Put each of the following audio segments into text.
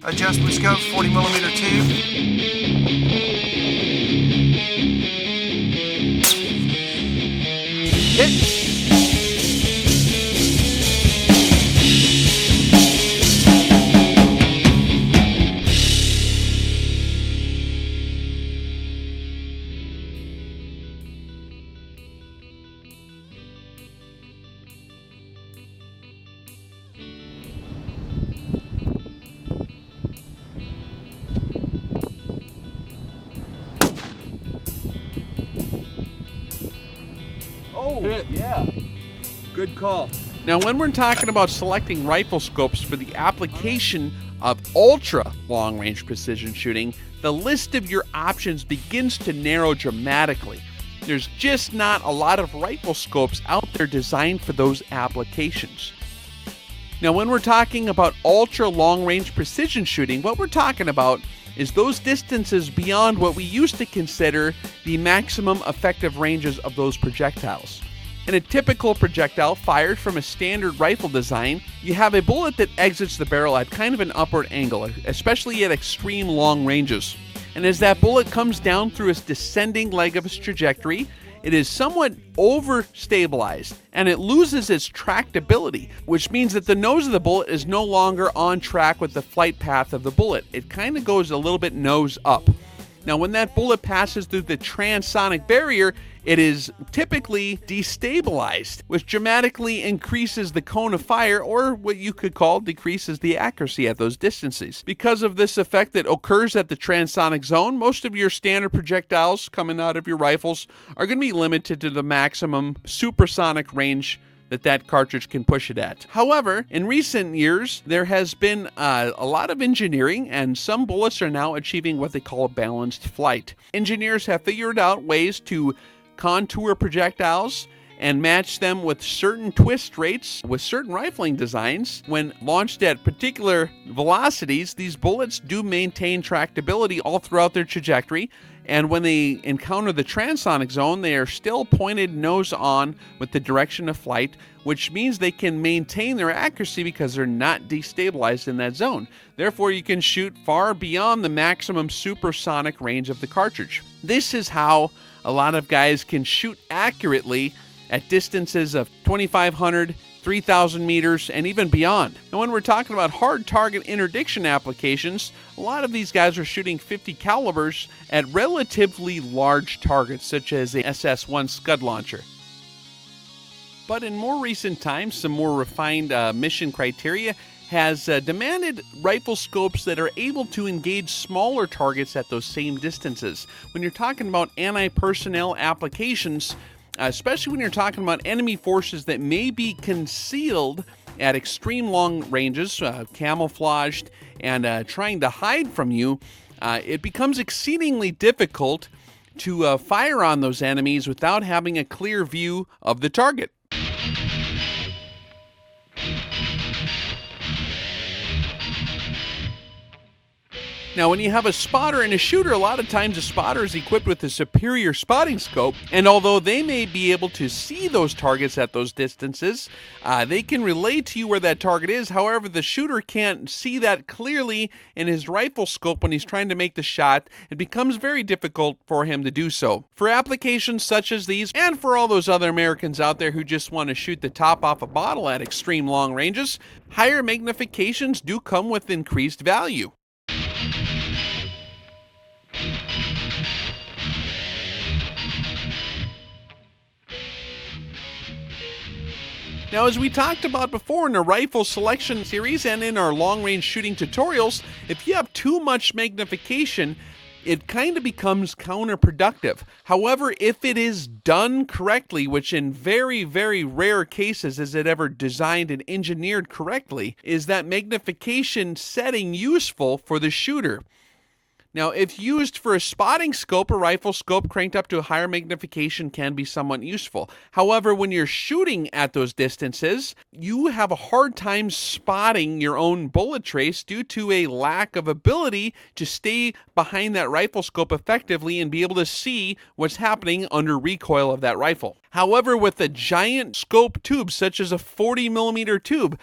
adjustment scope, 40 millimeter tube. Hit. Yeah, good call. Now, when we're talking about selecting rifle scopes for the application of ultra long-range precision shooting, the list of your options begins to narrow dramatically. There's just not a lot of rifle scopes out there designed for those applications. Now, when we're talking about ultra long-range precision shooting, what we're talking about is those distances beyond what we used to consider the maximum effective ranges of those projectiles. In a typical projectile fired from a standard rifle design, you have a bullet that exits the barrel at kind of an upward angle, especially at extreme long ranges. And as that bullet comes down through its descending leg of its trajectory, it is somewhat overstabilized and it loses its tractability, which means that the nose of the bullet is no longer on track with the flight path of the bullet. It kind of goes a little bit nose up. Now, when that bullet passes through the transonic barrier, it is typically destabilized, which dramatically increases the cone of fire, or what you could call decreases the accuracy at those distances. Because of this effect that occurs at the transonic zone, most of your standard projectiles coming out of your rifles are going to be limited to the maximum supersonic range that cartridge can push it at. However, in recent years, there has been a lot of engineering, and some bullets are now achieving what they call a balanced flight. Engineers have figured out ways to contour projectiles and match them with certain twist rates with certain rifling designs. When launched at particular velocities, these bullets do maintain tractability all throughout their trajectory, and when they encounter the transonic zone, they are still pointed nose on with the direction of flight, which means they can maintain their accuracy because they're not destabilized in that zone. Therefore, you can shoot far beyond the maximum supersonic range of the cartridge. This is how a lot of guys can shoot accurately at distances of 2,500, 3,000 meters, and even beyond. And when we're talking about hard target interdiction applications, a lot of these guys are shooting 50 calibers at relatively large targets, such as a SS-1 Scud launcher. But in more recent times, some more refined mission criteria has demanded rifle scopes that are able to engage smaller targets at those same distances. When you're talking about anti-personnel applications, especially when you're talking about enemy forces that may be concealed at extreme long ranges, camouflaged, and trying to hide from you, it becomes exceedingly difficult to fire on those enemies without having a clear view of the target. Now, when you have a spotter and a shooter, a lot of times a spotter is equipped with a superior spotting scope, and although they may be able to see those targets at those distances, they can relay to you where that target is. However, the shooter can't see that clearly in his rifle scope when he's trying to make the shot. It becomes very difficult for him to do so. For applications such as these, and for all those other Americans out there who just want to shoot the top off a bottle at extreme long ranges, higher magnifications do come with increased value. Now, as we talked about before in the rifle selection series and in our long-range shooting tutorials, if you have too much magnification, it kind of becomes counterproductive. However, if it is done correctly, which in very, very rare cases is it ever designed and engineered correctly, is that magnification setting useful for the shooter. Now, if used for a spotting scope, a rifle scope cranked up to a higher magnification can be somewhat useful. However, when you're shooting at those distances, you have a hard time spotting your own bullet trace due to a lack of ability to stay behind that rifle scope effectively and be able to see what's happening under recoil of that rifle. However, with a giant scope tube, such as a 40 millimeter tube,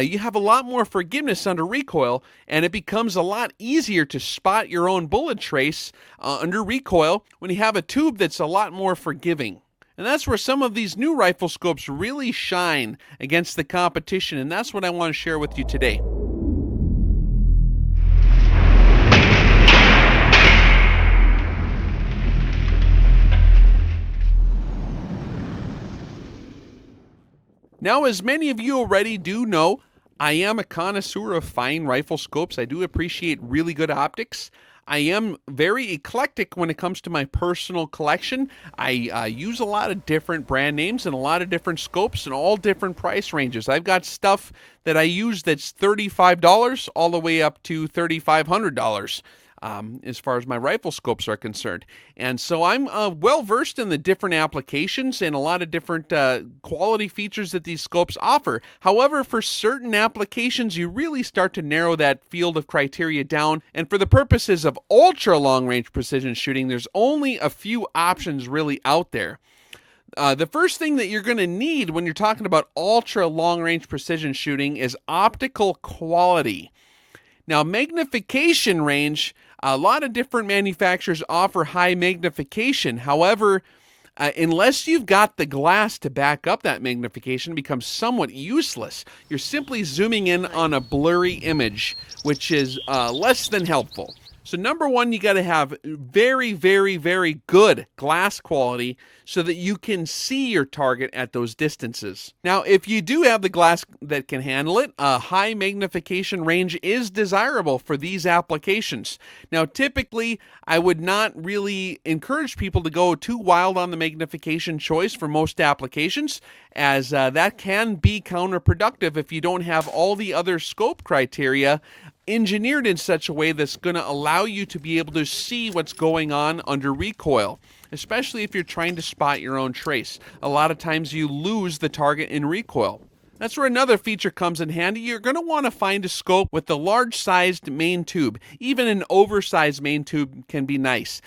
you have a lot more forgiveness under recoil, and it becomes a lot easier to spot your own bullet trace under recoil when you have a tube that's a lot more forgiving. And that's where some of these new rifle scopes really shine against the competition, and that's what I want to share with you today. Now, as many of you already do know, I am a connoisseur of fine rifle scopes. I do appreciate really good optics. I am very eclectic when it comes to my personal collection. I use a lot of different brand names and a lot of different scopes and all different price ranges. I've got stuff that I use that's $35 all the way up to $3,500. As far as my rifle scopes are concerned. And so I'm well versed in the different applications and a lot of different quality features that these scopes offer. However, for certain applications, you really start to narrow that field of criteria down. And for the purposes of ultra long range precision shooting, there's only a few options really out there. The first thing that you're going to need when you're talking about ultra long range precision shooting is optical quality. Now, magnification range, a lot of different manufacturers offer high magnification. However, unless you've got the glass to back up that magnification, it becomes somewhat useless. You're simply zooming in on a blurry image, which is less than helpful. So number one, you got to have very, very, very good glass quality so that you can see your target at those distances. Now, if you do have the glass that can handle it, a high magnification range is desirable for these applications. Now, typically, I would not really encourage people to go too wild on the magnification choice for most applications, as that can be counterproductive if you don't have all the other scope criteria engineered in such a way that's going to allow you to be able to see what's going on under recoil, especially if you're trying to spot your own trace. A lot of times you lose the target in recoil. That's where another feature comes in handy. You're going to want to find a scope with a large-sized main tube. Even an oversized main tube can be nice.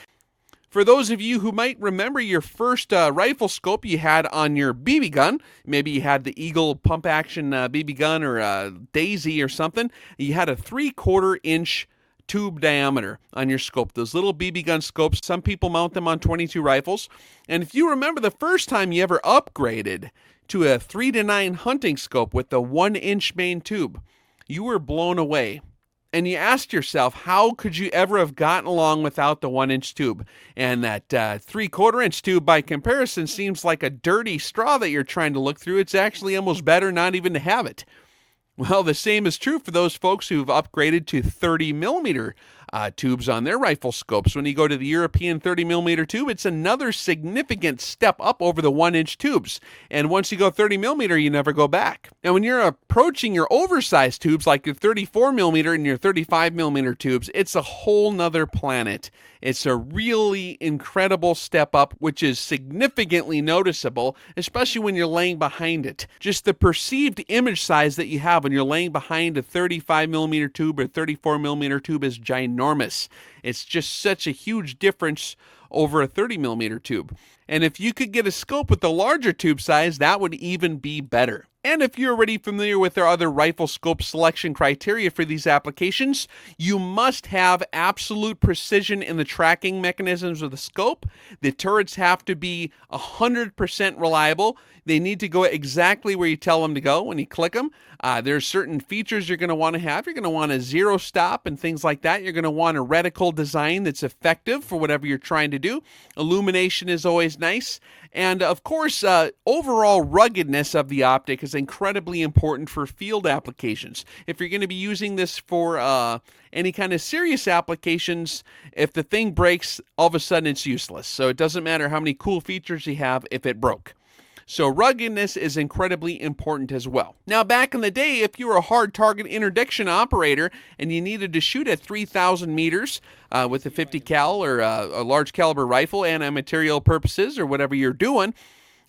For those of you who might remember your first rifle scope you had on your BB gun, maybe you had the Eagle pump action BB gun or Daisy or something, you had a 3/4 inch tube diameter on your scope. Those little BB gun scopes, some people mount them on 22 rifles. And if you remember the first time you ever upgraded to a 3-9 hunting scope with the 1-inch main tube, you were blown away. And you asked yourself, how could you ever have gotten along without the 1-inch tube? And that 3/4 inch tube, by comparison, seems like a dirty straw that you're trying to look through. It's actually almost better not even to have it. Well, the same is true for those folks who've upgraded to 30 millimeter tubes on their rifle scopes. When you go to the European 30 millimeter tube, it's another significant step up over the 1-inch tubes. And once you go 30 millimeter, you never go back. Now, when you're approaching your oversized tubes, like your 34 millimeter and your 35 millimeter tubes, it's a whole nother planet. It's a really incredible step up, which is significantly noticeable, especially when you're laying behind it. Just the perceived image size that you have when you're laying behind a 35 millimeter tube or 34 millimeter tube is ginormous. It's just such a huge difference over a 30 millimeter tube. And if you could get a scope with the larger tube size, that would even be better. And if you're already familiar with our other rifle scope selection criteria for these applications, you must have absolute precision in the tracking mechanisms of the scope. The turrets have to be 100% reliable. They need to go exactly where you tell them to go when you click them. There's certain features you're going to want to have. You're going to want a zero stop and things like that. You're going to want a reticle design that's effective for whatever you're trying to do. Illumination is always nice. And of course, overall ruggedness of the optic is incredibly important for field applications. If you're going to be using this for any kind of serious applications, if the thing breaks, all of a sudden it's useless. So it doesn't matter how many cool features you have if it broke. So ruggedness is incredibly important as well. Now, back in the day, if you were a hard target interdiction operator and you needed to shoot at 3,000 meters with a 50 cal or a large caliber rifle, anti-material purposes or whatever you're doing,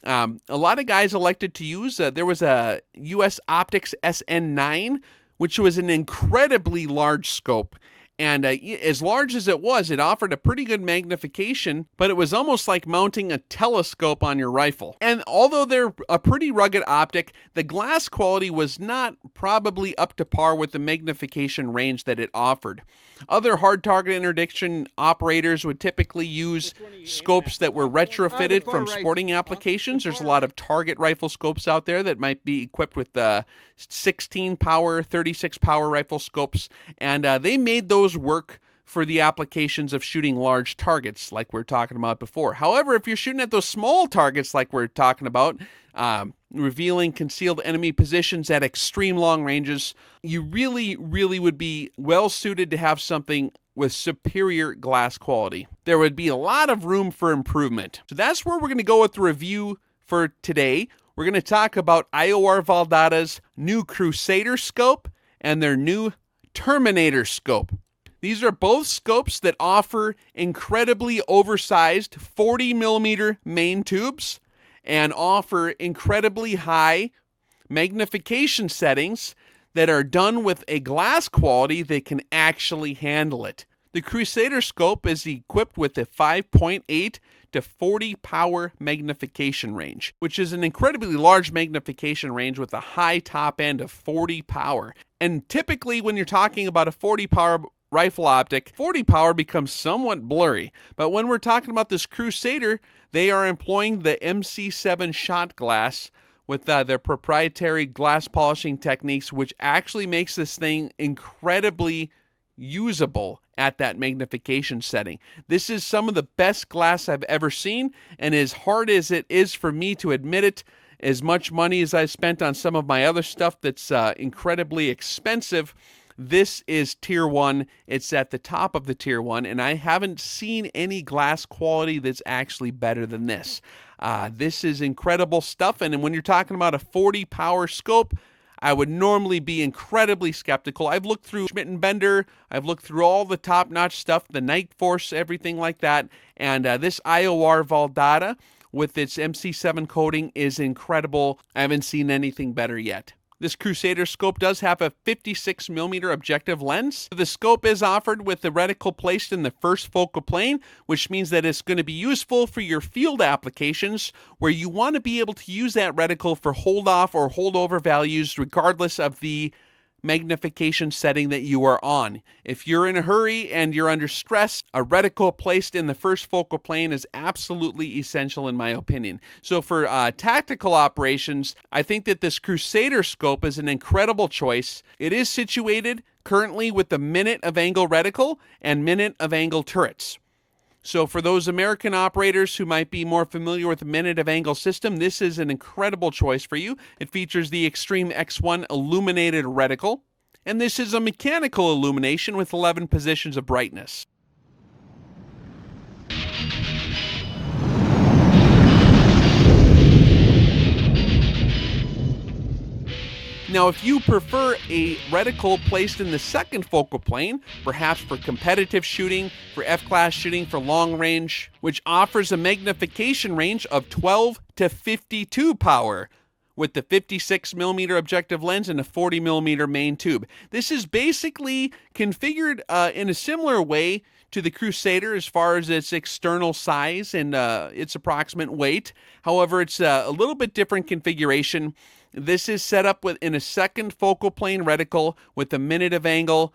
a lot of guys elected to use, there was a US Optics SN9, which was an incredibly large scope. And as large as it was, it offered a pretty good magnification, but it was almost like mounting a telescope on your rifle. And although they're a pretty rugged optic, the glass quality was not probably up to par with the magnification range that it offered. Other hard target interdiction operators would typically use scopes that were retrofitted from sporting applications. There's a lot of target rifle scopes out there that might be equipped with 16 power, 36 power rifle scopes, and they made those work for the applications of shooting large targets like we were talking about before. However, if you're shooting at those small targets like we're talking about, revealing concealed enemy positions at extreme long ranges, you really would be well suited to have something with superior glass quality. There would be a lot of room for improvement. So that's where we're going to go with the review for today. We're going to talk about IOR Valdada's new Crusader scope and their new Terminator scope. These are both scopes that offer incredibly oversized 40 millimeter main tubes and offer incredibly high magnification settings that are done with a glass quality that can actually handle it. The Crusader scope is equipped with a 5.8 to 40 power magnification range, which is an incredibly large magnification range with a high top end of 40 power. And typically when you're talking about a 40 power rifle optic, 40 power becomes somewhat blurry. But when we're talking about this Crusader, they are employing the MC7 shot glass with their proprietary glass polishing techniques, which actually makes this thing incredibly usable at that magnification setting. This is some of the best glass I've ever seen, and as hard as it is for me to admit it, as much money as I've spent on some of my other stuff that's incredibly expensive, this is tier 1. It's at the top of the tier 1, and I haven't seen any glass quality that's actually better than this. This is incredible stuff, and when you're talking about a 40 power scope, I would normally be incredibly skeptical. I've looked through Schmidt & Bender, I've looked through all the top-notch stuff, the Night Force, everything like that, and this IOR Valdada with its MC7 coating is incredible. I haven't seen anything better yet. This Crusader scope does have a 56 millimeter objective lens. The scope is offered with the reticle placed in the first focal plane, which means that it's going to be useful for your field applications where you want to be able to use that reticle for hold-off or holdover values regardless of the magnification setting that you are on. If you're in a hurry and you're under stress, a reticle placed in the first focal plane is absolutely essential in my opinion. So for tactical operations, I think that this Crusader scope is an incredible choice. It is situated currently with the minute of angle reticle and minute of angle turrets. So for those American operators who might be more familiar with the minute of angle system, this is an incredible choice for you. It features the Extreme X1 illuminated reticle, and this is a mechanical illumination with 11 positions of brightness. Now, if you prefer a reticle placed in the second focal plane, perhaps for competitive shooting, for F-class shooting, for long range, which offers a magnification range of 12 to 52 power, with the 56 millimeter objective lens and a 40 millimeter main tube. This is basically configured in a similar way to the Crusader as far as its external size and its approximate weight. However, it's a little bit different configuration. This is set up in a second focal plane reticle with a minute of angle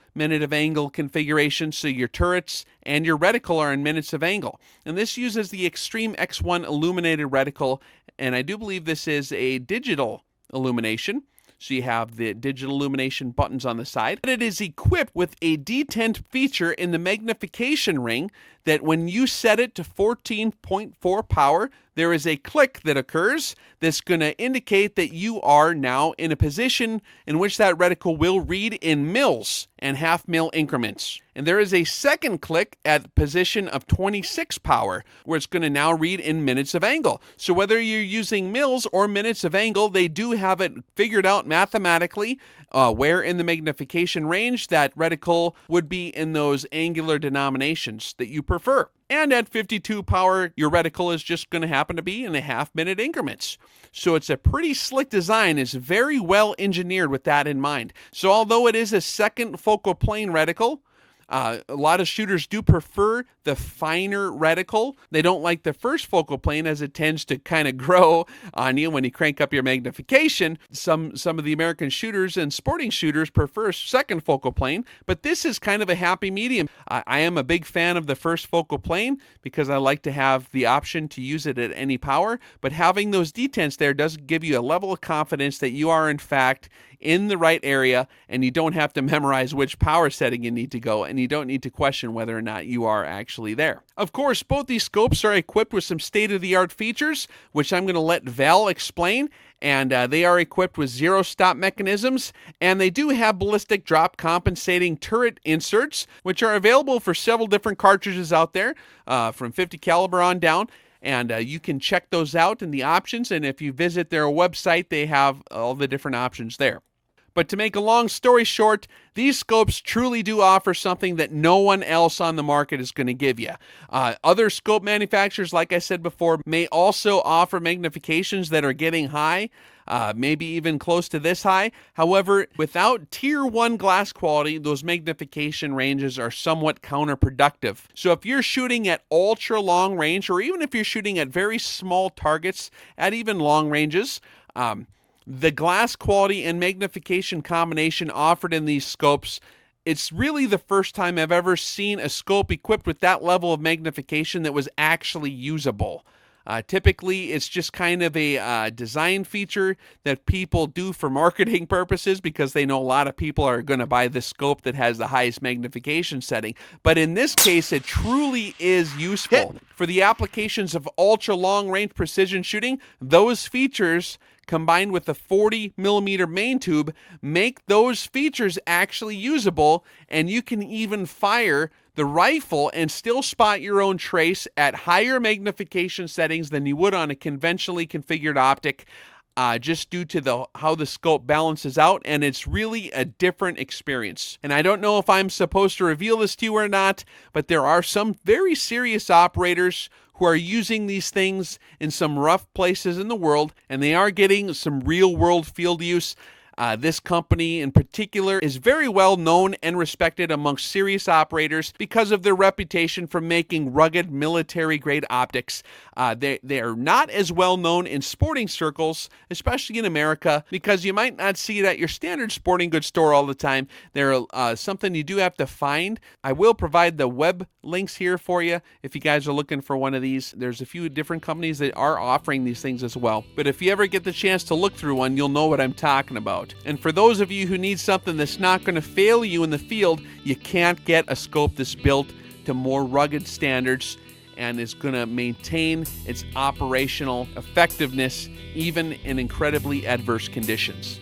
configuration, so your turrets and your reticle are in minutes of angle. And this uses the Extreme X1 illuminated reticle, and I do believe this is a digital illumination. So you have the digital illumination buttons on the side. But it is equipped with a detent feature in the magnification ring that when you set it to 14.4 power, there is a click that occurs that's going to indicate that you are now in a position in which that reticle will read in mils and half mil increments. And there is a second click at the position of 26 power, where it's going to now read in minutes of angle. So whether you're using mils or minutes of angle, they do have it figured out mathematically where in the magnification range that reticle would be in those angular denominations that you prefer. And at 52 power, your reticle is just going to happen to be in a half-minute increments. So it's a pretty slick design. It's very well engineered with that in mind. So although it is a second focal plane reticle, A lot of shooters do prefer the finer reticle. They don't like the first focal plane as it tends to kind of grow on you when you crank up your magnification. Some of the American shooters and sporting shooters prefer a second focal plane, but this is kind of a happy medium. I am a big fan of the first focal plane because I like to have the option to use it at any power, but having those detents there does give you a level of confidence that you are in fact in the right area, and you don't have to memorize which power setting you need to go, and you don't need to question whether or not you are actually there. Of course, both these scopes are equipped with some state-of-the-art features, which I'm going to let Val explain, and they are equipped with zero-stop mechanisms, and they do have ballistic drop compensating turret inserts, which are available for several different cartridges out there, from 50 caliber on down. And you can check those out in the options, and if you visit their website, they have all the different options there. But to make a long story short, these scopes truly do offer something that no one else on the market is going to give you. Other scope manufacturers, like I said before, may also offer magnifications that are getting high, maybe even close to this high. However, without tier 1 glass quality, those magnification ranges are somewhat counterproductive. So if you're shooting at ultra long range, or even if you're shooting at very small targets at even long ranges, the glass quality and magnification combination offered in these scopes, it's really the first time I've ever seen a scope equipped with that level of magnification that was actually usable. Typically, it's just kind of a design feature that people do for marketing purposes because they know a lot of people are going to buy the scope that has the highest magnification setting. But in this case, it truly is useful. For the applications of ultra long range precision shooting, those features combined with the 40 millimeter main tube make those features actually usable, and you can even fire the rifle and still spot your own trace at higher magnification settings than you would on a conventionally configured optic, just due to how the scope balances out, and it's really a different experience. And I don't know if I'm supposed to reveal this to you or not, but there are some very serious operators who are using these things in some rough places in the world, and they are getting some real-world field use. This company in particular is very well known and respected amongst serious operators because of their reputation for making rugged military-grade optics. They are not as well known in sporting circles, especially in America, because you might not see it at your standard sporting goods store all the time. They're something you do have to find. I will provide the web links here for you if you guys are looking for one of these. There's a few different companies that are offering these things as well. But if you ever get the chance to look through one, you'll know what I'm talking about. And for those of you who need something that's not going to fail you in the field, you can't get a scope that's built to more rugged standards and is going to maintain its operational effectiveness even in incredibly adverse conditions.